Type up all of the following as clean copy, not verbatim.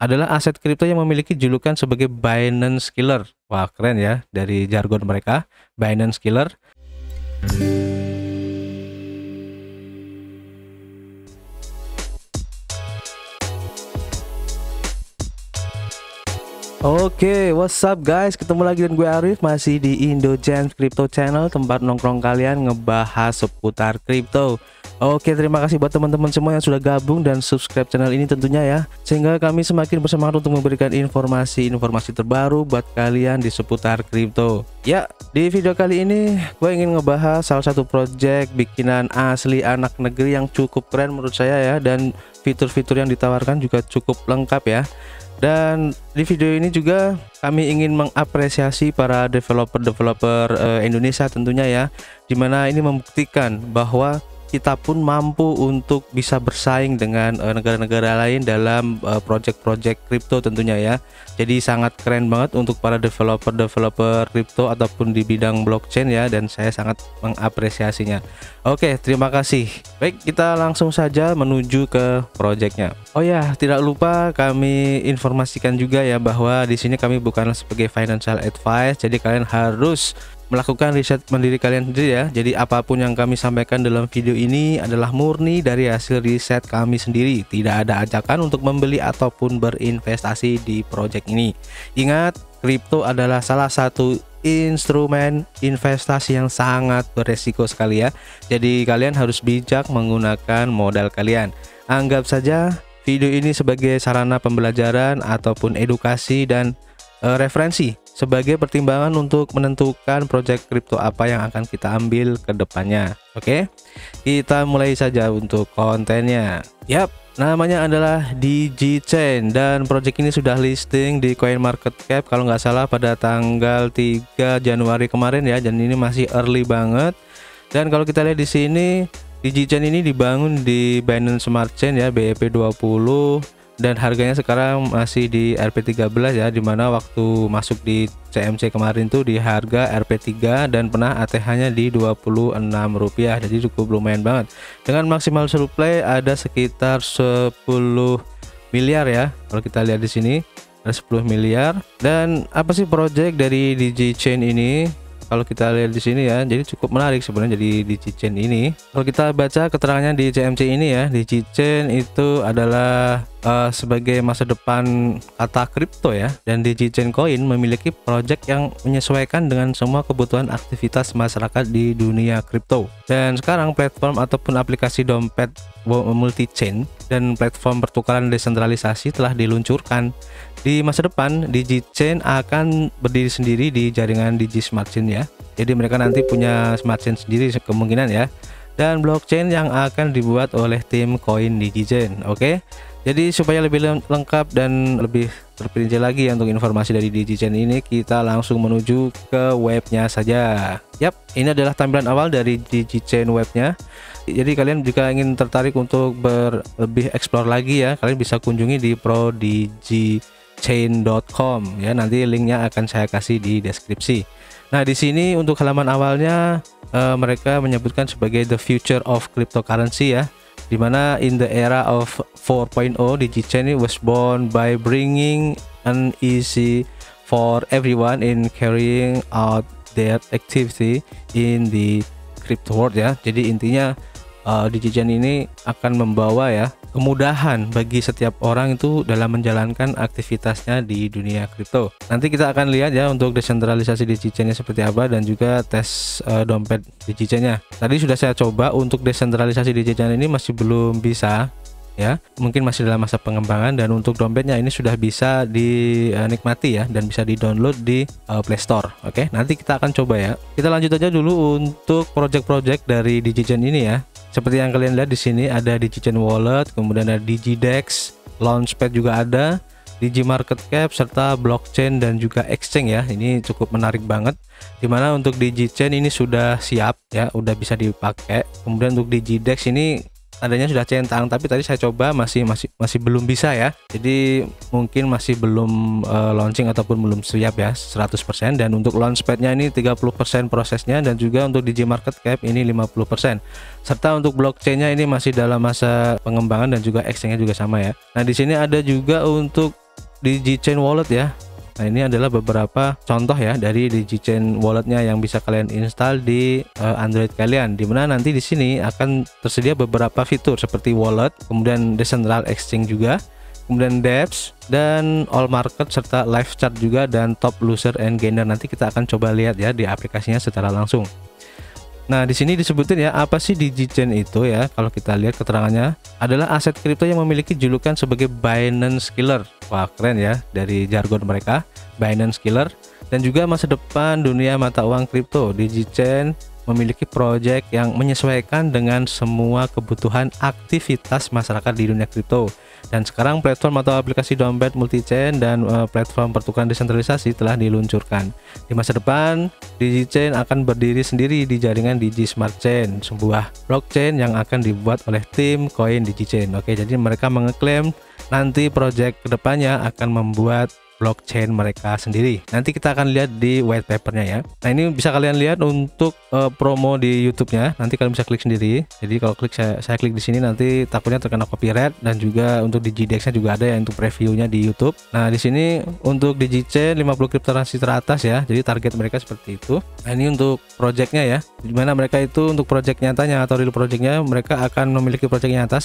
adalah aset kripto yang memiliki julukan sebagai Binance Killer. Wah, keren ya dari jargon mereka, Binance Killer. Oke, what's up guys? Ketemu lagi dengan gue Arif, masih di Indojams Crypto Channel, tempat nongkrong kalian ngebahas seputar kripto. Oke, terima kasih buat teman-teman semua yang sudah gabung dan subscribe channel ini tentunya ya, sehingga kami semakin bersemangat untuk memberikan informasi-informasi terbaru buat kalian di seputar kripto. Ya, di video kali ini gue ingin ngebahas salah satu project bikinan asli anak negeri yang cukup keren menurut saya ya, dan fitur-fitur yang ditawarkan juga cukup lengkap ya. Dan di video ini juga kami ingin mengapresiasi para developer Indonesia tentunya ya, dimana ini membuktikan bahwa kita pun mampu untuk bisa bersaing dengan negara-negara lain dalam project-project kripto tentunya ya. Jadi sangat keren banget untuk para developer kripto ataupun di bidang blockchain ya, dan saya sangat mengapresiasinya. Oke, terima kasih. Baik, kita langsung saja menuju ke projectnya. Oh ya, tidak lupa kami informasikan juga ya bahwa di sini kami bukanlah sebagai financial advice, jadi kalian harus melakukan riset mandiri kalian sendiri ya. Jadi apapun yang kami sampaikan dalam video ini adalah murni dari hasil riset kami sendiri. Tidak ada ajakan untuk membeli ataupun berinvestasi di project ini. Ingat, kripto adalah salah satu instrumen investasi yang sangat beresiko sekali ya. Jadi kalian harus bijak menggunakan modal kalian. Anggap saja video ini sebagai sarana pembelajaran ataupun edukasi dan referensi sebagai pertimbangan untuk menentukan project kripto apa yang akan kita ambil ke depannya. Oke, kita mulai saja untuk kontennya. Yap, namanya adalah DigiChain dan project ini sudah listing di CoinMarketCap kalau nggak salah pada tanggal 3 Januari kemarin ya, dan ini masih early banget. Dan kalau kita lihat di sini, DigiChain ini dibangun di Binance Smart Chain ya, BEP20, dan harganya sekarang masih di Rp13 ya, dimana waktu masuk di CMC kemarin tuh di harga Rp3 dan pernah ATH-nya di Rp26, jadi cukup lumayan banget. Dengan maksimal supply ada sekitar 10 miliar ya, kalau kita lihat di sini ada 10 miliar. Dan apa sih project dari DigiChain ini? Kalau kita lihat di sini ya, jadi cukup menarik sebenarnya. Jadi DigiChain ini, kalau kita baca keterangannya di CMC ini ya, DigiChain itu adalah sebagai masa depan kata kripto ya, dan DigiChain Coin memiliki project yang menyesuaikan dengan semua kebutuhan aktivitas masyarakat di dunia kripto. Dan sekarang platform ataupun aplikasi dompet multi-chain dan platform pertukaran desentralisasi telah diluncurkan. Di masa depan, DigiChain akan berdiri sendiri di jaringan DigiSmart Chain ya. Jadi mereka nanti punya smart chain sendiri kemungkinan ya, dan blockchain yang akan dibuat oleh tim Coin DigiChain. Oke, jadi supaya lebih lengkap dan lebih terperinci lagi ya untuk informasi dari DigiChain ini, kita langsung menuju ke webnya saja. Yap, ini adalah tampilan awal dari DigiChain webnya. Jadi kalian jika ingin tertarik untuk lebih explore lagi ya, kalian bisa kunjungi di prodigichain.com ya, nanti linknya akan saya kasih di deskripsi. Nah, di sini untuk halaman awalnya mereka menyebutkan sebagai the future of cryptocurrency ya, dimana in the era of 4.0 DigiChain was born by bringing an easy for everyone in carrying out their activity in the crypto world ya. Jadi intinya DigiChain ini akan membawa ya kemudahan bagi setiap orang itu dalam menjalankan aktivitasnya di dunia kripto. Nanti kita akan lihat ya untuk desentralisasi DigiChainnya seperti apa, dan juga tes dompet DigiChainnya. Tadi sudah saya coba, untuk desentralisasi DigiChain ini masih belum bisa ya, mungkin masih dalam masa pengembangan. Dan untuk dompetnya ini sudah bisa dinikmati ya, dan bisa di-download di Play Store. Oke, nanti kita akan coba ya. Kita lanjut aja dulu untuk project-project dari DigiChain ini ya. Seperti yang kalian lihat di sini ada DigiChain Wallet, kemudian ada DigiDex, Launchpad juga ada, DigiMarketCap, serta blockchain dan juga exchange ya. Ini cukup menarik banget, dimana untuk DigiChain ini sudah siap ya, udah bisa dipakai. Kemudian untuk DigiDex ini adanya sudah centang, tapi tadi saya coba masih belum bisa ya. Jadi mungkin masih belum launching ataupun belum siap ya 100%. Dan untuk launchpadnya ini 30% prosesnya, dan juga untuk DigiMarketCap ini 50%. Serta untuk blockchainnya ini masih dalam masa pengembangan, dan juga exchange-nya juga sama ya. Nah, di sini ada juga untuk DigiChain Wallet ya. Nah, ini adalah beberapa contoh ya dari DigiChain Walletnya yang bisa kalian install di Android kalian. Dimana nanti di sini akan tersedia beberapa fitur seperti wallet, kemudian Decentral Exchange juga, kemudian dApps dan all market serta live chart juga, dan top loser and gainer. Nanti kita akan coba lihat ya di aplikasinya secara langsung. Nah, di sini disebutin ya, apa sih DigiChain itu ya? Kalau kita lihat keterangannya, adalah aset kripto yang memiliki julukan sebagai Binance Killer. Wah, keren ya dari jargon mereka, Binance Killer. Dan juga masa depan dunia mata uang kripto. DigiChain memiliki proyek yang menyesuaikan dengan semua kebutuhan aktivitas masyarakat di dunia kripto. Dan sekarang platform atau aplikasi dompet multi-chain dan platform pertukaran desentralisasi telah diluncurkan. Di masa depan, DigiChain akan berdiri sendiri di jaringan Digi Smart Chain, sebuah blockchain yang akan dibuat oleh tim koin DigiChain. Oke, jadi mereka mengeklaim nanti proyek kedepannya akan membuat blockchain mereka sendiri. Nanti kita akan lihat di white papernya ya. Nah, ini bisa kalian lihat untuk promo di YouTube-nya. Nanti kalian bisa klik sendiri. Jadi kalau klik saya klik di sini, nanti takutnya terkena copyright. Dan juga untuk DigiDex-nya juga ada ya untuk previewnya di YouTube. Nah, di sini untuk DigiChain 50 kriptokurrensi teratas ya. Jadi target mereka seperti itu. Nah, ini untuk projectnya ya. Dimana mereka itu untuk project nyatanya atau real projectnya, mereka akan memiliki project nyata.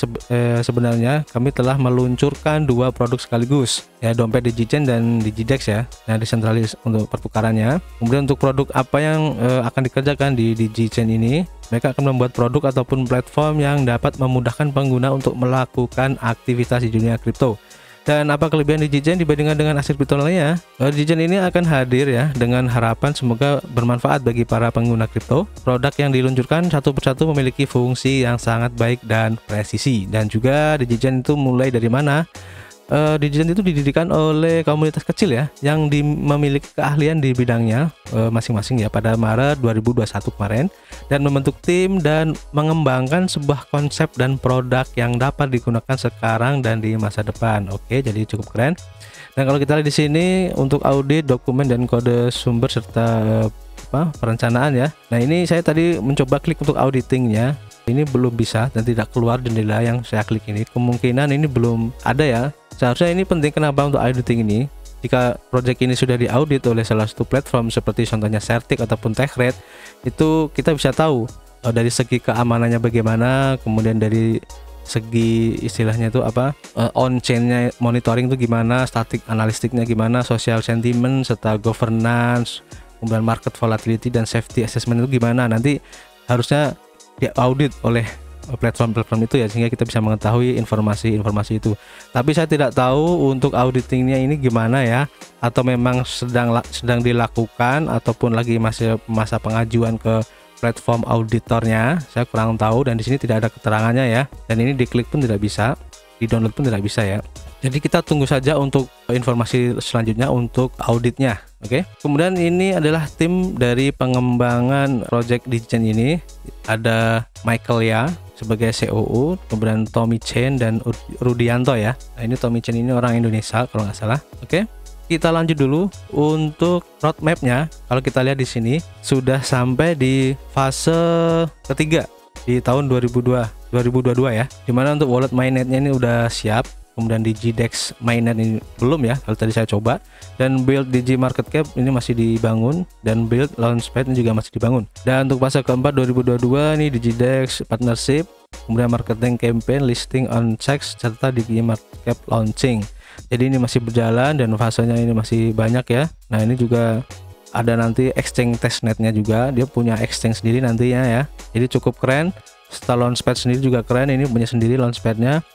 Sebenarnya kami telah meluncurkan 2 produk sekaligus ya, dompet DigiChain dan DigiDex ya. Nah, desentralis untuk pertukarannya. Kemudian untuk produk apa yang akan dikerjakan di DigiChain ini, mereka akan membuat produk ataupun platform yang dapat memudahkan pengguna untuk melakukan aktivitas di dunia kripto. Dan apa kelebihan DigiChain dibandingkan dengan aset kripto lainnya? DigiChain ini akan hadir ya dengan harapan semoga bermanfaat bagi para pengguna kripto. Produk yang diluncurkan satu persatu memiliki fungsi yang sangat baik dan presisi. Dan juga DigiChain itu mulai dari mana? DigiChain itu didirikan oleh komunitas kecil ya yang memiliki keahlian di bidangnya masing-masing ya pada Maret 2021 kemarin, dan membentuk tim dan mengembangkan sebuah konsep dan produk yang dapat digunakan sekarang dan di masa depan. Oke, jadi cukup keren. Dan kalau kita lihat di sini untuk audit, dokumen dan kode sumber serta perencanaan ya. Nah, ini saya tadi mencoba klik untuk auditingnya. Ini belum bisa dan tidak keluar jendela yang saya klik ini. Kemungkinan ini belum ada ya. Seharusnya ini penting. Kenapa untuk auditing ini? Jika project ini sudah diaudit oleh salah satu platform seperti contohnya Certic ataupun Techrate, itu kita bisa tahu dari segi keamanannya bagaimana, kemudian dari segi istilahnya itu on chainnya monitoring itu gimana, static analistiknya gimana, social sentiment serta governance, kemudian market volatility dan safety assessment itu gimana. Nanti harusnya diaudit oleh platform-platform itu ya, sehingga kita bisa mengetahui informasi-informasi itu. Tapi saya tidak tahu untuk auditingnya ini gimana ya, atau memang sedang dilakukan ataupun lagi masih masa pengajuan ke platform auditornya. Saya kurang tahu dan di sini tidak ada keterangannya ya. Dan ini diklik pun tidak bisa, di download pun tidak bisa ya. Jadi kita tunggu saja untuk informasi selanjutnya untuk auditnya. Oke. Kemudian ini adalah tim dari pengembangan project DigiChain ini. Ada Michael ya sebagai COO, kemudian Tommy Chen dan Rudianto ya. Nah, ini Tommy Chen ini orang Indonesia kalau nggak salah. Oke. Kita lanjut dulu untuk roadmapnya. Kalau kita lihat di sini sudah sampai di fase ketiga di tahun 2022 ya. Dimana untuk wallet mainnetnya ini udah siap. Kemudian DigiDex mainnet ini belum ya, kalau tadi saya coba. Dan build Digi Market Cap ini masih dibangun, dan build Launchpad ini juga masih dibangun. Dan untuk fase keempat 2022 ini DigiDex partnership, kemudian marketing campaign, listing on CEX serta Digi Market Cap launching. Jadi ini masih berjalan dan fasenya ini masih banyak ya. Nah, ini juga ada nanti exchange testnetnya juga, dia punya exchange sendiri nantinya ya. Jadi cukup keren. Setelah Launchpad sendiri juga keren, ini punya sendiri Launchpadnya.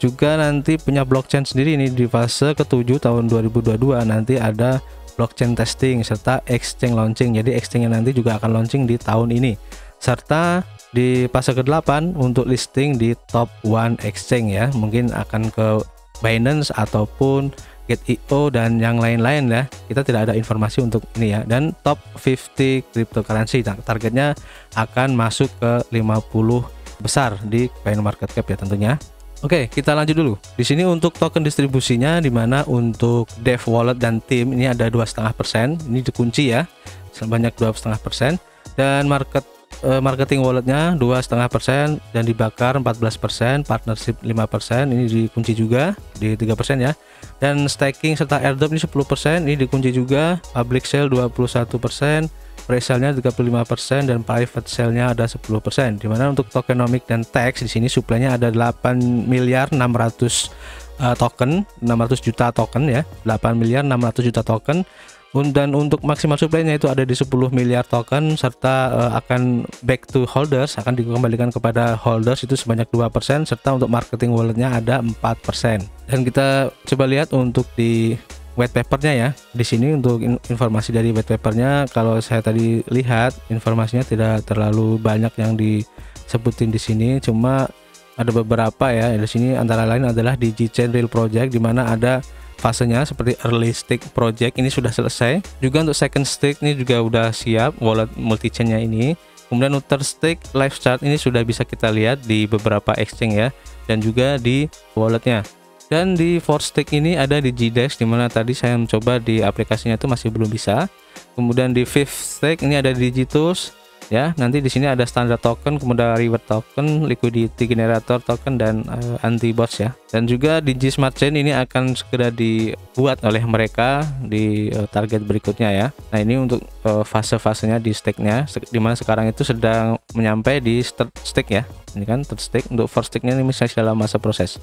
Juga nanti punya blockchain sendiri ini di fase ke-7 tahun 2022 nanti ada blockchain testing serta exchange launching. Jadi exchange nanti juga akan launching di tahun ini. Serta di fase ke-8 untuk listing di top 1 exchange ya. Mungkin akan ke Binance ataupun Gate.io dan yang lain-lain ya. Kita tidak ada informasi untuk ini ya. Dan top 50 cryptocurrency, targetnya akan masuk ke 50 besar di CoinMarketCap ya tentunya. Oke, kita lanjut dulu. Di sini untuk token distribusinya, dimana untuk Dev Wallet dan tim ini ada 2,5%. Ini dikunci ya, sebanyak 2,5%. Dan market marketing walletnya 2,5% dan dibakar 14%, partnership 5%, ini dikunci juga di 3% ya. Dan staking serta airdrop ini 10%, ini dikunci juga. Public sale 21%, pre-sale-nya 35% dan private sale-nya ada 10%. Dimana untuk tokenomic dan tax di sini supply-nya ada 8 miliar 600 token, 600 juta token ya, 8 miliar 600 juta token. Dan untuk maksimal supply-nya itu ada di 10 miliar token, serta akan back to holders, akan dikembalikan kepada holders itu sebanyak 2%, serta untuk marketing wallet-nya ada 4%. Dan kita coba lihat untuk di white papernya ya. Di sini untuk informasi dari white papernya, kalau saya tadi lihat informasinya tidak terlalu banyak yang disebutin di sini, cuma ada beberapa ya. Di sini antara lain adalah DigiChain Real Project, di mana ada fasenya seperti early stake project ini sudah selesai. Juga untuk second stake ini juga udah siap wallet multi chainnya ini. Kemudian untuk third stake live chart ini sudah bisa kita lihat di beberapa exchange ya, dan juga di walletnya. Dan di fourth stake ini ada di GDEX, dimana tadi saya mencoba di aplikasinya itu masih belum bisa. Kemudian di fifth stake ini ada di Digitus ya. Nanti di sini ada standar token, kemudian reward token, liquidity generator token, dan anti bots ya. Dan juga di G Smart Chain ini akan segera dibuat oleh mereka di target berikutnya ya. Nah ini untuk fase-fasenya di stake-nya, dimana sekarang itu sedang menyampai di third stake ya. Ini kan third stake. Untuk first stake-nya ini masih dalam masa proses.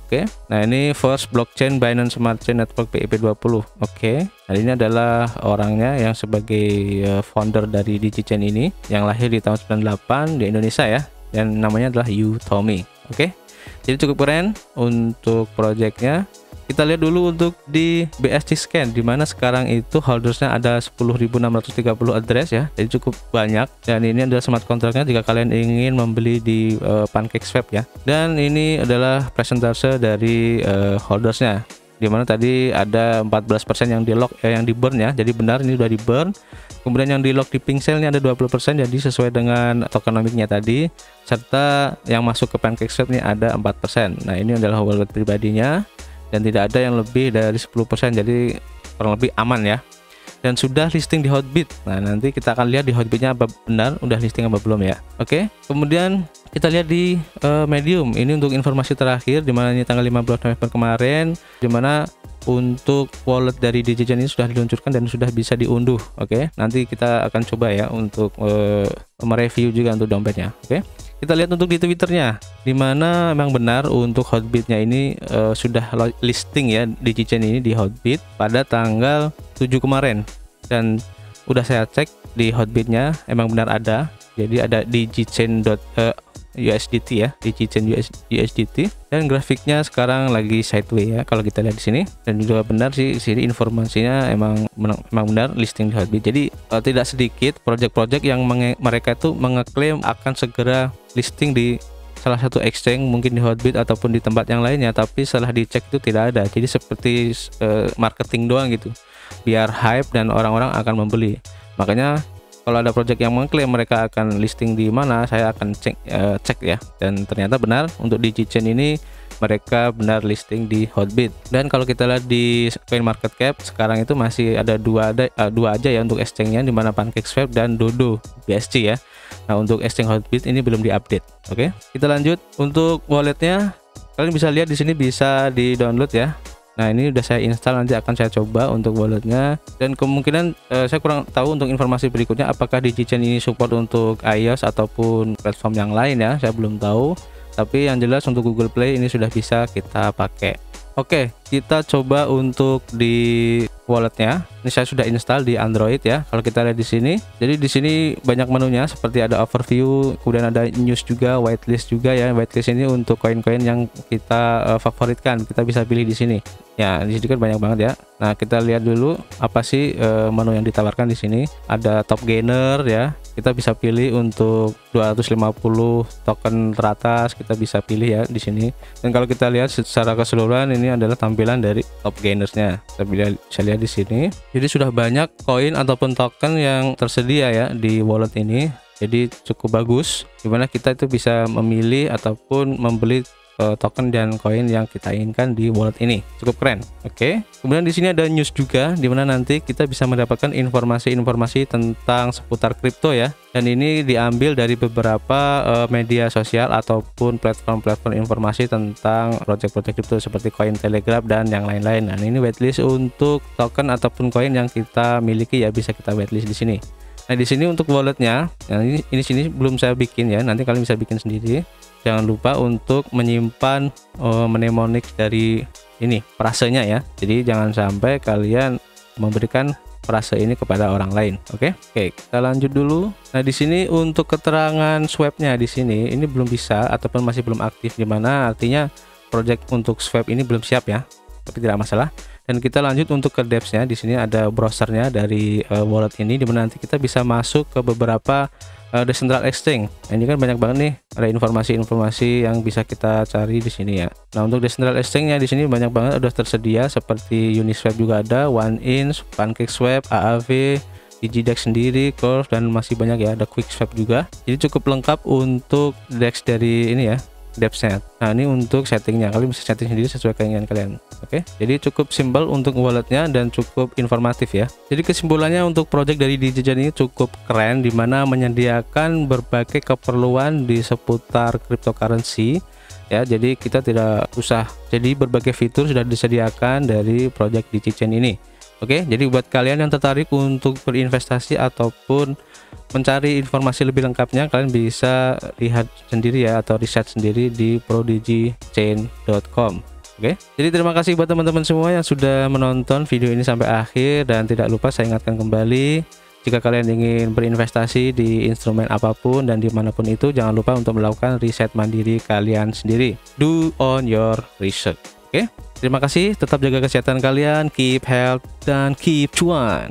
Oke, nah ini first blockchain Binance Smart Chain Network BIP20. Oke, nah ini adalah orangnya yang sebagai founder dari DigiChain ini, yang lahir di tahun 98 di Indonesia ya, dan namanya adalah Yu Tommy. Oke, jadi cukup keren untuk projectnya. Kita lihat dulu untuk di BSC Scan, dimana sekarang itu holdersnya ada 10.630 address ya, jadi cukup banyak. Dan ini adalah smart contractnya jika kalian ingin membeli di PancakeSwap ya. Dan ini adalah persentase dari holdersnya, dimana tadi ada 14% yang di lock yang di burn ya, jadi benar ini udah di burn. Kemudian yang di lock di pink sale ini ada 20%, jadi sesuai dengan tokenomicnya tadi, serta yang masuk ke PancakeSwap ini ada 4%. Nah ini adalah wallet pribadinya, dan tidak ada yang lebih dari 10%, jadi kurang lebih aman ya. Dan sudah listing di Hotbit. Nah nanti kita akan lihat di Hotbitnya apa benar udah listing apa belum ya. Oke, kemudian kita lihat di Medium. Ini untuk informasi terakhir, dimana ini tanggal 15 November kemarin, dimana untuk wallet dari DigiChain ini sudah diluncurkan dan sudah bisa diunduh. Oke, nanti kita akan coba ya untuk mereview juga untuk dompetnya. Oke, kita lihat untuk di Twitternya, dimana memang benar untuk Hotbitnya ini sudah listing ya DigiChain ini di Hotbit pada tanggal 7 kemarin, dan udah saya cek di Hotbitnya emang benar ada. Jadi ada DigiChain.USDT ya, DigiChain USDT, dan grafiknya sekarang lagi sideways ya kalau kita lihat di sini. Dan juga benar sih di sini informasinya emang benar listing di Hotbit. Jadi tidak sedikit project-project yang mereka itu mengeklaim akan segera listing di salah satu exchange, mungkin di Hotbit ataupun di tempat yang lainnya, tapi setelah dicek itu tidak ada. Jadi seperti marketing doang gitu, biar hype dan orang-orang akan membeli. Makanya kalau ada project yang mengklaim mereka akan listing di mana, saya akan cek ya, dan ternyata benar untuk DigiChain ini mereka benar listing di Hotbit. Dan kalau kita lihat di CoinMarketCap sekarang itu masih ada dua aja ya untuk exchange-nya, dimana PancakeSwap dan Dodo BSC ya. Nah untuk exchange Hotbit ini belum diupdate. Oke, kita lanjut untuk walletnya. Kalian bisa lihat di sini bisa di download ya. Nah ini udah saya install, nanti akan saya coba untuk walletnya. Dan kemungkinan saya kurang tahu untuk informasi berikutnya apakah DigiChain ini support untuk iOS ataupun platform yang lain ya, saya belum tahu. Tapi yang jelas untuk Google Play ini sudah bisa kita pakai. Oke, kita coba untuk di walletnya. Ini saya sudah install di Android ya. Kalau kita lihat di sini, jadi di sini banyak menunya seperti ada overview, kemudian ada news juga, whitelist juga ya. Whitelist ini untuk koin-koin yang kita favoritkan, kita bisa pilih di sini. Ya, di sini kan banyak banget ya. Nah, kita lihat dulu apa sih menu yang ditawarkan di sini. Ada top gainer ya. Kita bisa pilih untuk 250 token teratas, kita bisa pilih ya di sini. Dan kalau kita lihat secara keseluruhan ini adalah tampilan dari top gainersnya. Kita bisa lihat di sini. Jadi sudah banyak koin ataupun token yang tersedia ya di wallet ini. Jadi cukup bagus, dimana kita itu bisa memilih ataupun membeli token dan koin yang kita inginkan di wallet ini. Cukup keren. Oke. Kemudian di sini ada news juga, dimana nanti kita bisa mendapatkan informasi-informasi tentang seputar kripto ya. Dan ini diambil dari beberapa media sosial ataupun platform-platform informasi tentang project-project kripto seperti koin Telegram dan yang lain-lain. Nah, ini whitelist untuk token ataupun koin yang kita miliki ya, bisa kita whitelist di sini. Nah, di sini untuk walletnya, nah ini sini belum saya bikin ya, nanti kalian bisa bikin sendiri. Jangan lupa untuk menyimpan mnemonic dari ini frasenya ya. Jadi jangan sampai kalian memberikan frase ini kepada orang lain. Oke, kita lanjut dulu. Nah, di sini untuk keterangan swapnya di sini ini belum bisa ataupun masih belum aktif, dimana artinya project untuk swap ini belum siap ya. Tapi tidak masalah. Dan kita lanjut untuk ke dApps-nya. Di sini ada browsernya dari wallet ini, dimana nanti kita bisa masuk ke beberapa decentral exchange. Nah, ini kan banyak banget nih, ada informasi-informasi yang bisa kita cari di sini ya. Nah, untuk decentral exchange-nya di sini banyak banget udah tersedia, seperti Uniswap juga ada, OneInch, PancakeSwap, AAV, DigiDex sendiri, Curve, dan masih banyak ya, ada QuickSwap juga. Jadi cukup lengkap untuk DEX dari ini ya, dApps-nya. Nah, ini untuk settingnya, kalian bisa setting sendiri sesuai keinginan kalian. Oke, jadi cukup simpel untuk walletnya dan cukup informatif ya. Jadi kesimpulannya untuk project dari DigiGen ini cukup keren, dimana menyediakan berbagai keperluan di seputar cryptocurrency ya. Jadi kita tidak usah, jadi berbagai fitur sudah disediakan dari project DigiGen ini. Oke, jadi buat kalian yang tertarik untuk berinvestasi ataupun mencari informasi lebih lengkapnya, kalian bisa lihat sendiri ya, atau riset sendiri di prodigychain.com. Oke, jadi terima kasih buat teman-teman semua yang sudah menonton video ini sampai akhir, dan tidak lupa saya ingatkan kembali, jika kalian ingin berinvestasi di instrumen apapun dan dimanapun itu, jangan lupa untuk melakukan riset mandiri kalian sendiri. Do on your research. Oke, terima kasih, tetap jaga kesehatan kalian, keep health, dan keep cuan.